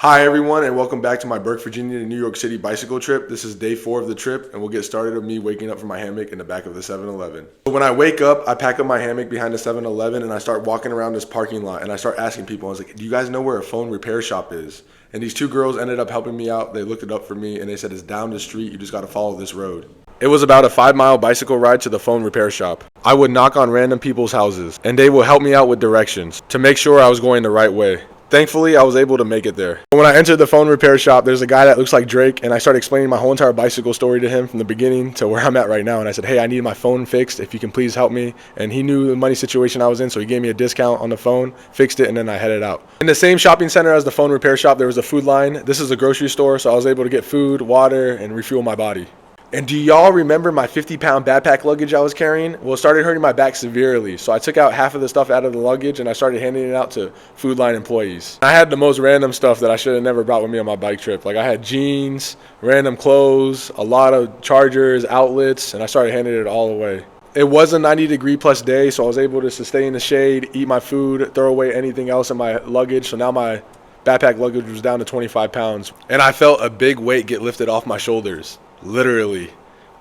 Hi everyone, and welcome back to my Burke, Virginia to New York City bicycle trip. This is day 4 of the trip, and we'll get started with me waking up from my hammock in the back of the 7-Eleven. So when I wake up, I pack up my hammock behind the 7-Eleven and I start walking around this parking lot and I start asking people. I was like, do you guys know where a phone repair shop is? And these two girls ended up helping me out. They looked it up for me and they said it's down the street. You just got to follow this road. It was about a 5-mile bicycle ride to the phone repair shop. I would knock on random people's houses and they would help me out with directions to make sure I was going the right way. Thankfully, I was able to make it there. When I entered the phone repair shop, there's a guy that looks like Drake, and I started explaining my whole entire bicycle story to him from the beginning to where I'm at right now. And I said, hey, I need my phone fixed. If you can please help me. And he knew the money situation I was in, so he gave me a discount on the phone, fixed it, and then I headed out. In the same shopping center as the phone repair shop, there was a food line. This is a grocery store, so I was able to get food, water, and refuel my body. And do y'all remember my 50-pound backpack luggage I was carrying? Well, it started hurting my back severely. So I took out half of the stuff out of the luggage and I started handing it out to Food Line employees. I had the most random stuff that I should have never brought with me on my bike trip. Like I had jeans, random clothes, a lot of chargers, outlets, and I started handing it all away. It was a 90-degree plus day, so I was able to stay in the shade, eat my food, throw away anything else in my luggage. So now my backpack luggage was down to 25 pounds. And I felt a big weight get lifted off my shoulders. Literally.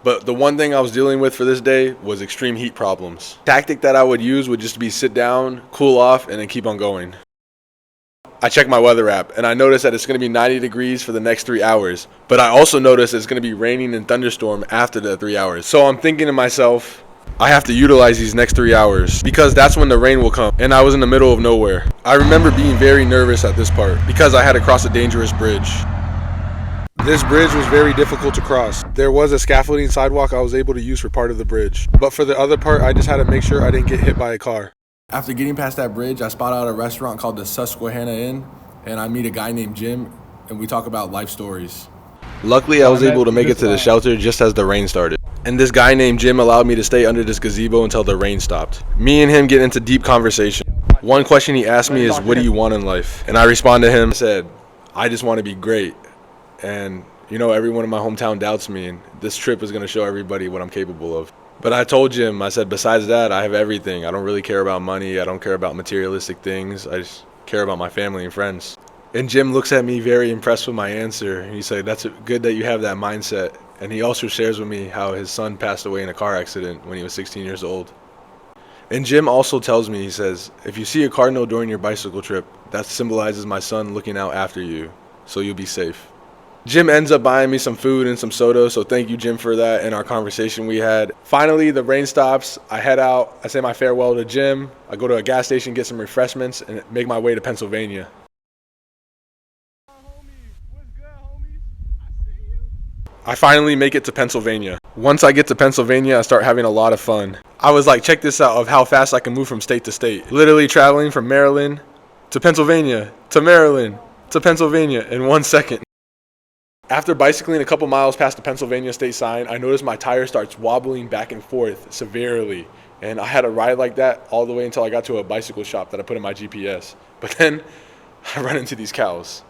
But the one thing I was dealing with for this day was extreme heat problems. The tactic that I would use would just be sit down, cool off, and then keep on going. I checked my weather app and I noticed that it's going to be 90 degrees for the next 3 hours. But I also noticed it's going to be raining and thunderstorm after the 3 hours. So I'm thinking to myself, I have to utilize these next 3 hours because that's when the rain will come. And I was in the middle of nowhere. I remember being very nervous at this part because I had to cross a dangerous bridge. This bridge was very difficult to cross. There was a scaffolding sidewalk I was able to use for part of the bridge. But for the other part, I just had to make sure I didn't get hit by a car. After getting past that bridge, I spot out a restaurant called the Susquehanna Inn, and I meet a guy named Jim, and we talk about life stories. Luckily, I was able to make it to the shelter just as the rain started. And this guy named Jim allowed me to stay under this gazebo until the rain stopped. Me and him get into deep conversation. One question he asked me is, what do you want in life? And I responded to him and said, I just want to be great. And, everyone in my hometown doubts me, and this trip is going to show everybody what I'm capable of. But I told Jim, I said, besides that, I have everything. I don't really care about money. I don't care about materialistic things. I just care about my family and friends. And Jim looks at me very impressed with my answer. And he said, that's good that you have that mindset. And he also shares with me how his son passed away in a car accident when he was 16 years old. And Jim also tells me, he says, if you see a cardinal during your bicycle trip, that symbolizes my son looking out after you, so you'll be safe. Jim ends up buying me some food and some soda, so thank you, Jim, for that and our conversation we had. Finally, the rain stops. I head out. I say my farewell to Jim. I go to a gas station, get some refreshments, and make my way to Pennsylvania. I finally make it to Pennsylvania. Once I get to Pennsylvania, I start having a lot of fun. I was like, check this out of how fast I can move from state to state. Literally traveling from Maryland to Pennsylvania to Maryland to Pennsylvania in 1 second. After bicycling a couple miles past the Pennsylvania state sign, I noticed my tire starts wobbling back and forth severely. And I had to ride like that all the way until I got to a bicycle shop that I put in my GPS. But then I run into these cows.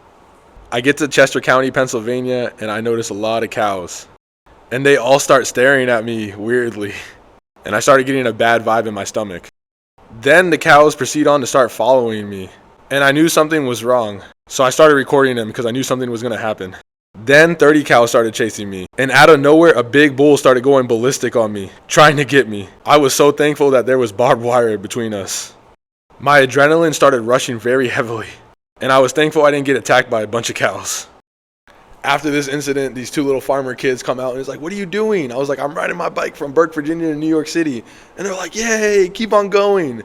I get to Chester County, Pennsylvania, and I notice a lot of cows. And they all start staring at me weirdly. And I started getting a bad vibe in my stomach. Then the cows proceed on to start following me. And I knew something was wrong. So I started recording them because I knew something was going to happen. Then 30 cows started chasing me. And out of nowhere, a big bull started going ballistic on me, trying to get me. I was so thankful that there was barbed wire between us. My adrenaline started rushing very heavily. And I was thankful I didn't get attacked by a bunch of cows. After this incident, these two little farmer kids come out and it's like, what are you doing? I was like, I'm riding my bike from Burke, Virginia to New York City. And they're like, yay, keep on going.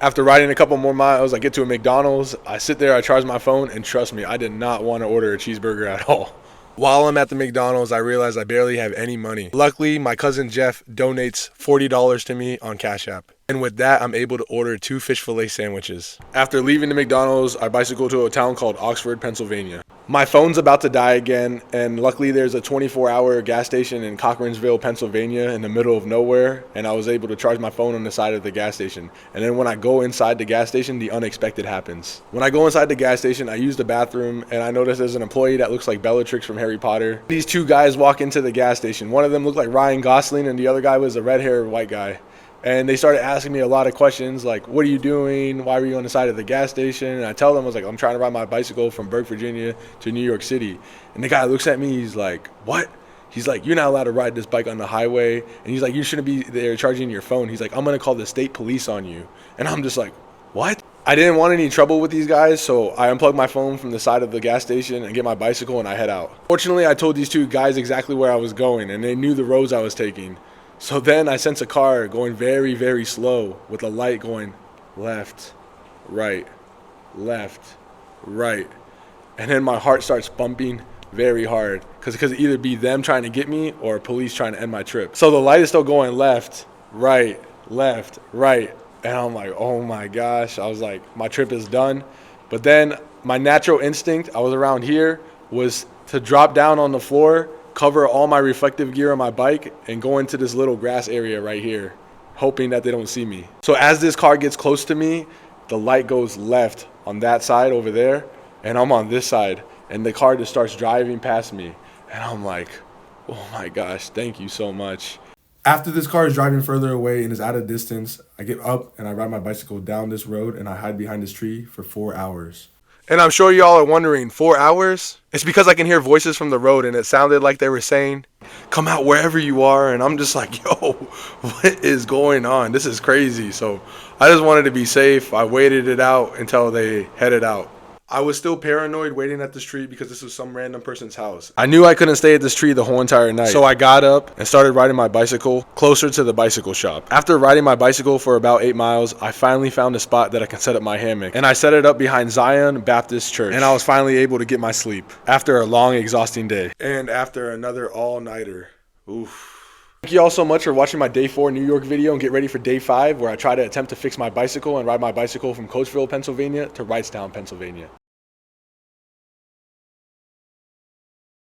After riding a couple more miles, I get to a McDonald's. I sit there, I charge my phone, and trust me, I did not want to order a cheeseburger at all. While I'm at the McDonald's, I realize I barely have any money. Luckily, my cousin Jeff donates $40 to me on Cash App. And with that, I'm able to order 2 fish fillet sandwiches. After leaving the McDonald's, I bicycle to a town called Oxford, Pennsylvania. My phone's about to die again, and luckily there's a 24-hour gas station in Cochransville, Pennsylvania, in the middle of nowhere, and I was able to charge my phone on the side of the gas station. And then when I go inside the gas station, the unexpected happens. When I go inside the gas station, I use the bathroom, and I notice there's an employee that looks like Bellatrix from Harry Potter. These two guys walk into the gas station. One of them looked like Ryan Gosling, and the other guy was a red-haired white guy. And they started asking me a lot of questions like, what are you doing? Why were you on the side of the gas station? And I tell them, I was like, I'm trying to ride my bicycle from Burke, Virginia to New York City. And the guy looks at me, he's like, what? He's like, you're not allowed to ride this bike on the highway. And he's like, you shouldn't be there charging your phone. He's like, I'm going to call the state police on you. And I'm just like, what? I didn't want any trouble with these guys, so I unplugged my phone from the side of the gas station and get my bicycle and I head out. Fortunately, I told these two guys exactly where I was going and they knew the roads I was taking. So then I sense a car going very, very slow with a light going left, right, left, right. And then my heart starts bumping very hard because it could either be them trying to get me or police trying to end my trip. So the light is still going left, right, left, right. And I'm like, oh my gosh. I was like, my trip is done. But then my natural instinct, I was around here, was to drop down on the floor, cover all my reflective gear on my bike, and go into this little grass area right here, hoping that they don't see me. So as this car gets close to me, the light goes left on that side over there, and I'm on this side, and the car just starts driving past me. And I'm like, oh my gosh, thank you so much. After this car is driving further away and is at a distance, I get up and I ride my bicycle down this road and I hide behind this tree for 4 hours. And I'm sure y'all are wondering, 4 hours? It's because I can hear voices from the road and it sounded like they were saying, come out wherever you are. And I'm just like, yo, what is going on? This is crazy. So I just wanted to be safe. I waited it out until they headed out. I was still paranoid waiting at this tree because this was some random person's house. I knew I couldn't stay at this tree the whole entire night. So I got up and started riding my bicycle closer to the bicycle shop. After riding my bicycle for about 8 miles, I finally found a spot that I can set up my hammock. And I set it up behind Zion Baptist Church. And I was finally able to get my sleep after a long, exhausting day. And after another all-nighter. Oof. Thank you all so much for watching my day 4 New York video, and get ready for day 5 where I try to attempt to fix my bicycle and ride my bicycle from Coatesville, Pennsylvania to Wrightstown, Pennsylvania.